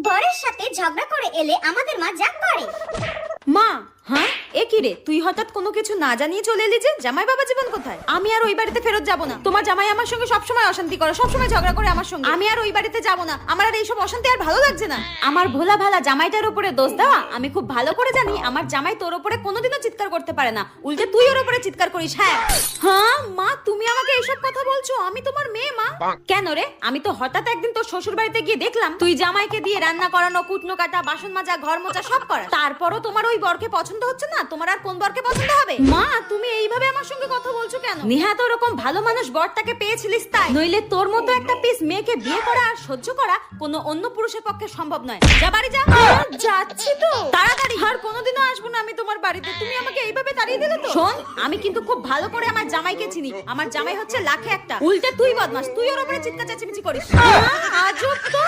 বরের সাথে ঝগড়া করে এলে আমাদের মা যা করে। মা, হ্যাঁ এ কি রে, তুই হঠাৎ কোনো কিছু না জানিয়ে চলে এলি যে? জামাই বাবা জীবন কোথায়? আমি আর ওই বাড়িতে ফেরত যাব না। তোমার জামাই আমার সঙ্গে সবসময় অশান্তি করে, সবসময় ঝগড়া করে আমার সঙ্গে। আমি আর ওই বাড়িতে যাব না। আমার আর এইসব অশান্তি আর ভালো লাগছে না। আমার ভোলা ভালা জামাইটার উপরে দোষ দেওয়া আমি খুব ভালো করে জানি। আমার জামাই তোর উপরে কোনোদিনও চিৎকার করতে পারে না, উল্টে তুই ওর উপরে চিৎকার করিস। হ্যাঁ হ্যাঁ মা, তুমি আমাকে এইসব কথা বলছো? আমি তোমার মেয়ে মা। কেন রে? আমি তো হঠাৎ একদিন তোর শ্বশুর বাড়িতে গিয়ে দেখলাম তুই জামাইকে দিয়ে রান্না করানো, কুটনো কাটা, বাসন মাজা, ঘর মোছা সব করা। তারপরও তোমার ওই বরকে পছন্দ হচ্ছে না। তোমার আর কোন বরকে পছন্দ হবে? মা, তুমি এইভাবে আমার সঙ্গে কথা বলছো কেন? নিহাত ওরকম ভালো মানুষ বরটাকে পেয়েছিলিস তাই, নইলে তোর মতো একটা পিস মেয়েকে বিয়ে করা আর সহ্য করা কোনো অন্য পুরুষের পক্ষে সম্ভব নয়। যা বাড়ি যা। যাচ্ছি তো, তাড়াতাড়ি। আর কোনোদিনও আসবো না আমি তোমার বাড়িতে। তুমি আমাকে এইভাবে তাড়িয়ে দিলে তো। শোন, আমি কিন্তু খুব ভালো করে আমার জামাইকে চিনি। আমার জামাই হচ্ছে লাখে একটা, উল্টে তুই বদমাস, তুই ওর উপরে চিৎকার চেঁচামেচি করিস। আজব তো।